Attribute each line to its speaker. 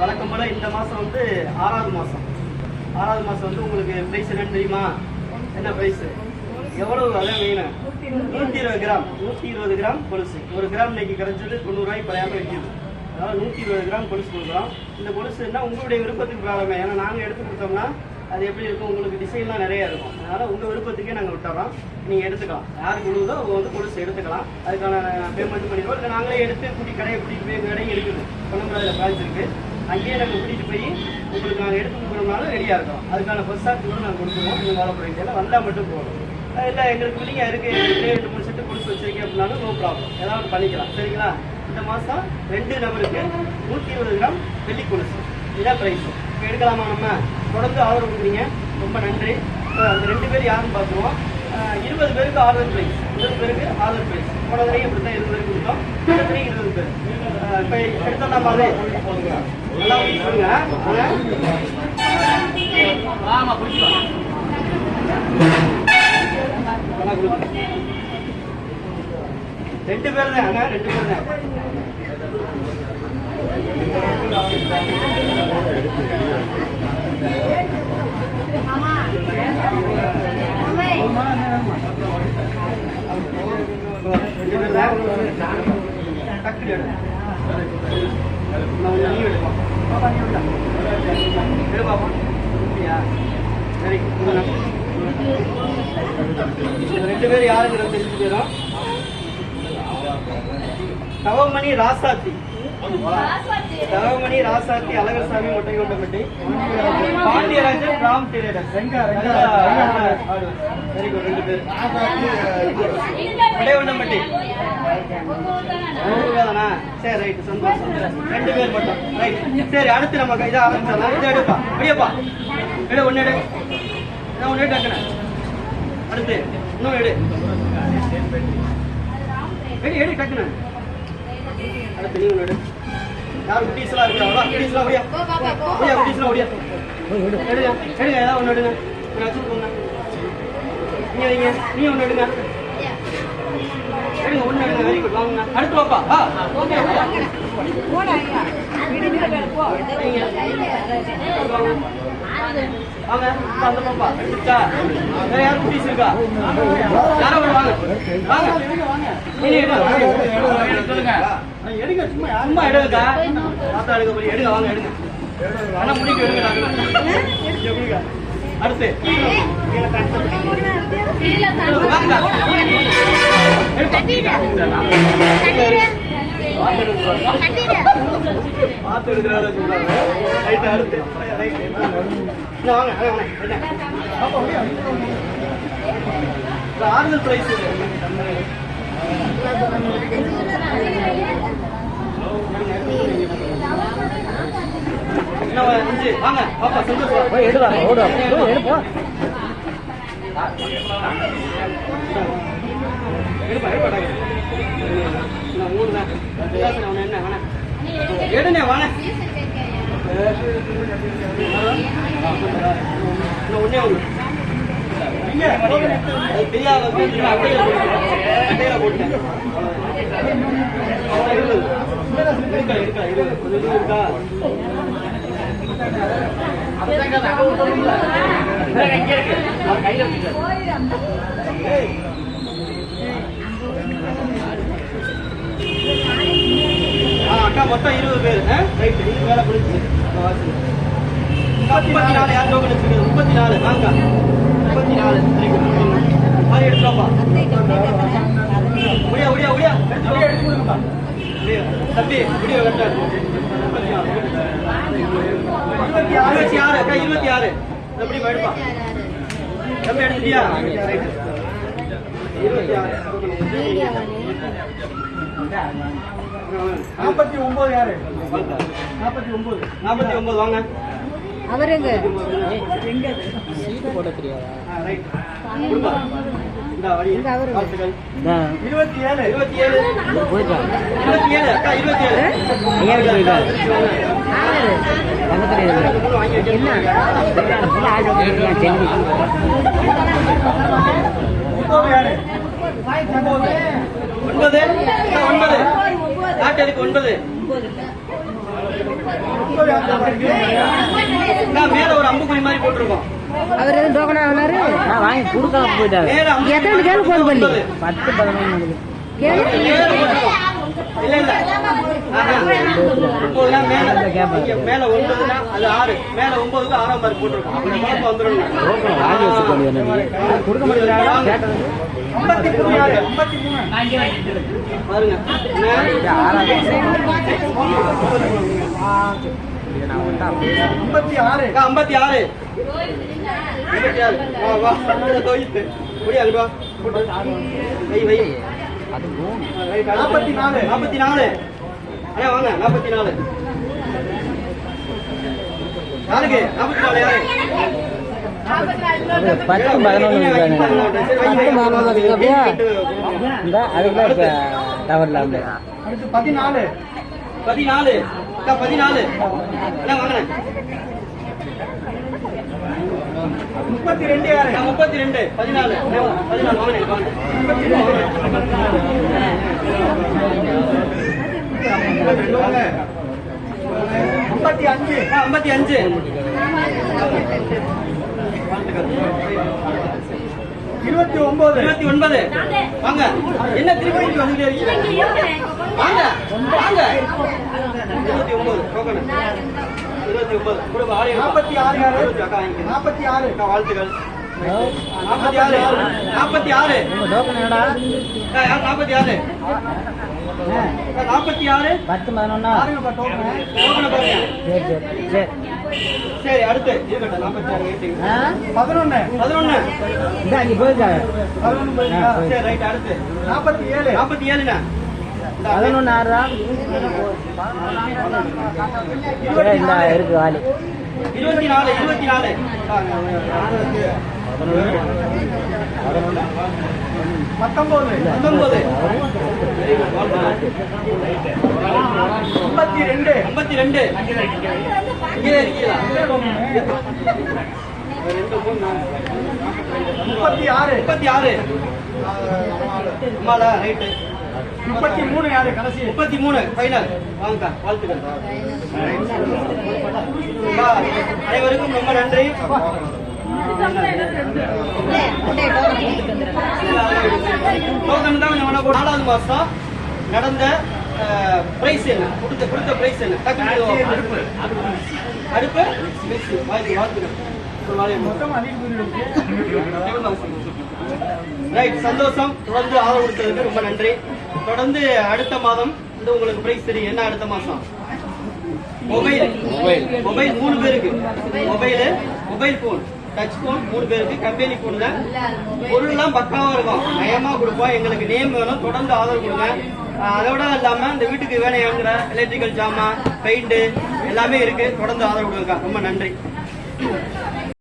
Speaker 1: வழக்கம் போல் இந்த மாதம் வந்து 6வது மாதம் வந்து உங்களுக்கு ப்ரைஸ் என்னன்னு தெரியுமா? என்ன ப்ரைஸு? எவ்வளவு அதான் வேணும்? 120 கிராம் கொலுசு. 1 கிராம் இன்னைக்கு கிடைச்சது 90 ரூபாய்க்கு குறையாமல் விற்கிது. அதனால் 120 கிராம் கொலுசு கொடுக்குறோம். இந்த கொலுசுன்னா உங்களுடைய விருப்பத்துக்கு ப்ராப்ளமே. ஏன்னா நாங்கள் எடுத்து கொடுத்தோம்னா அது எப்படி இருக்கும், உங்களுக்கு டிசைன்லாம் நிறையா இருக்கும். அதனால் உங்கள் விருப்பத்துக்கே நாங்கள் விட்டுறோம். நீங்கள் எடுத்துக்கலாம். யாருக்கு விழுதோ அவங்க வந்து கொலுசு எடுத்துக்கலாம். அதுக்கான பேமெண்ட் பண்ணிடுவோம். இல்லை நாங்களே எடுத்து கடையை கூட்டிகிட்டு போய் கடையும் இருக்குது, பொன்னமராதில் பிரான்ச் இருக்குது. அங்கேயே நாங்கள் கூட்டிகிட்டு போய் உங்களுக்கு நாங்கள் எடுத்து கொடுக்குறோம்னாலும் ரெடியாக இருக்கோம். அதுக்கான ஃபர்ஸ்ட் சார்ஜ் கூட நாங்கள் கொடுத்துருவோம். நீங்கள் வாழ போகிறீங்க வந்தால் மட்டும் போகணும். இல்லை எங்களுக்கு பிள்ளைங்க இருக்குது 2-3 செட்டு கொலுசு வச்சுருக்கேன் அப்படின்னாலும் நோ ப்ராப்ளம், ஏதாவது பண்ணிக்கலாம். சரிங்களா? இந்த மாதம் 2 நபருக்கு 120 கிராம் வெள்ளி கொலுசு. இதுதான் ப்ரைஸ். இப்போ எடுக்கலாமா? நம்ம தொடர்ந்து ஆர்டர் கொடுக்குறீங்க, ரொம்ப நன்றி. அந்த 2 பேர் யாருன்னு பார்த்துருவோம். 20 பேருக்கு ஆர்டர் ப்ரைஸ், 20 பேருக்கு ஆர்டர் ப்ரைஸ். போன தடவை இப்படி தான் 20 பேருக்கு கொடுத்தோம். இந்த தடவை 20 பேர். இப்போ எடுத்தோம்னா பாரு நல்லா கொடுங்க. ஆமாம் பிடிச்சிக்கலாம். 2 பேர் தான். 2 பேர் தான். ரெண்டு பேர் யாருங்கிறது தெரிஞ்சு போயிடும். Thavamani Rasathi Azhagarsamy Mottaikondappatti, Pandiyarajan Ram tailor. Very good. 2 பேர் மொட்டைகொண்டப்பட்டி. சரி ரைட், சந்தோஷம். 2 பேர் மட்டும். ரைட் சரி, அடுத்து நம்ம இதை ஆரம்பிச்சிடலாம். இதை எடுப்பா, அப்படியேப்பா எடு. ஒன்று எடு, ஒன்று எடு. டக்குனு அடுத்து இன்னும் எடு. எடு டக்குனு. அடுத்து நீ ஒன்று எடு. யாரும் குட்டீஸ்லாம் இருக்கு? அவ்வளோ குட்டீஸ்லாம் ஓடியா, குட்டீஸ்லாம் ஓடியா. எடுங்க ஏதாவது ஒன்று எடுங்க. வச்சுருக்கோங்க. நீ வைங்க, நீ ஒன்று எடுங்க. எடுங்க, ஒன்று எடுங்க. Very good. வாங்க அடுத்து வாப்பா. ஓகே வாங்க. அந்த பாப்பா எடுத்துச்சா? வேற யாரும் குட்டீஸ் இருக்கா? யாரும் வாங்க வாங்க. சொல்லுங்க. எடுங்க, சும்மா எடுங்கக்கா. பார்த்தா எடுக்க போய் எடுங்க. வாங்க எடுங்க. ஆனால் முடிக்க எடுங்க. அடுத்து பார்த்து எடுக்கிறாரு. அடுத்து ஆறுதல் பிரைஸ் வாங்க பாப்பா. சந்தோஷம். எடுப்பா எடுப்பா. எடுனே வாங்க. ஒன்னே ஒன்று பெரியாவை அட்டையில போட்டேன். இருக்கா இருக்கா இருக்கா கொஞ்சம் இருக்கா? அக்கா மொத்தம் 20 பேர். ரைட், இது வேலை பிடிச்சி 34. யார் டோக்கன் வச்சுக்கிறது? 34. வாங்க 34. மாதிரி எடுத்துவாப்பா. முடியா முடியா முடியா எடுத்து கொடுங்கப்பா. தம்பி முடிய கரெக்டா இருக்கும். 26 அக்கா 26. எப்படி எடுப்பா தம்பி? எடுத்துட்டியா? 26. 49 யாரு? 49 வாங்க.
Speaker 2: அவர் எங்க
Speaker 1: சீட்டு போட தெரியாதா? ரைட் குடுப்பா. இந்த வரி இந்த அவர் 27 போய்டா. 27 அக்கா 27 ஐயா போய்டா. பக்கத்துல என்ன இல்ல ஆளு கேட்டியா செல்வி. 9 யாரு? 9 நாட்டருக்கு 9 மேல ஒரு அம்புக்குறி மாதிரி போட்டிருக்கோம்.
Speaker 2: அவர் எதுவும் டோக்கனா ஆனாரு
Speaker 3: நான் வாங்கி கொடுக்காம போயிட்டாரு.
Speaker 2: எத்தனை கேள்வி போன் பண்ணி
Speaker 3: 10 11
Speaker 1: இல்ல இல்ல மேல 9னா அது 6, மேல 9க்கு 6ஆம் மார்க் போட்டிருக்கோம். அப்படி மார்க் வந்துடும்.
Speaker 3: வாங்கி வச்சுக்கோங்க. கொடுக்க மாட்டேங்கிறாங்க.
Speaker 1: 53 பாருங்க. 56 வா வா தோயிட்டு புடி அங்க வா வை வை. அது 44 44 அண்ணா வாங்க. 44 யாருக்கு 44 யாரு
Speaker 3: 10 11 அப்படியே இந்த அதுக்கு டவர்ல வந்து
Speaker 1: அடுத்து 14 14 14 அண்ணா வாங்க. 32 யாரு 32 14 14 வாங்க. 55 29 வாங்க. என்ன திருப்பி வந்துட்டே இருக்கீங்க? வாங்க வாங்க. 29 டோக்கன் 29 கூட ஆளு 46 யாரு 46 வாழ்த்துக்கள். 46
Speaker 3: டோக்கன் என்னடா
Speaker 1: 46 46
Speaker 3: 10 11
Speaker 1: டோக்கன் பாருங்க.
Speaker 3: சரி சரி சரி
Speaker 1: சரி அடுத்து இருக்கட்டும். 46 வெயிட்டிங். 11
Speaker 3: இந்த அங்க போயிருக்காங்க.
Speaker 1: சரி ரைட். அடுத்து 47 னா
Speaker 3: 11 ஆறா இந்த இருக்கு வாலி
Speaker 1: 24 19 52 இங்கே இருக்கீங்களா? 36 அம்மாடா ரைட்டு. 33 யாரு கடைசி 33 ஃபைனல் வாங்க. வாழ்த்துக்கள். அனைவருக்கும் ரொம்ப நன்றி. டோக்கன் தான் 4வது மாசம் நடந்த பிரைஸ் என்ன கொடுத்த பிரைஸ் என்ன? அடுப்பு ரைட். சந்தோஷம். தொடர்ந்து ஆதரவு கொடுத்ததுக்கு ரொம்ப நன்றி. தொடர்ந்து அடுத்த மாதம் வந்து உங்களுக்கு பிரைஸ் தெரியும். என்ன அடுத்த மாசம்? மொபைல் 3 பேருக்கு மொபைல் போன் டச் போன் 3 பேருக்கு. கம்பெனி போன்ல பொருள்லாம் பக்காவா இருக்கும். நயமா கொடுப்போம். எங்களுக்கு நேம் வேணும். தொடர்ந்து ஆதரவு கொடுங்க. அதோட இல்லாம இந்த வீட்டுக்கு வேலை வாங்குற எலக்ட்ரிக்கல் ஜாமான் பெயிண்ட் எல்லாமே இருக்கு. தொடர்ந்து ஆதரவு கொடுங்க. ரொம்ப நன்றி.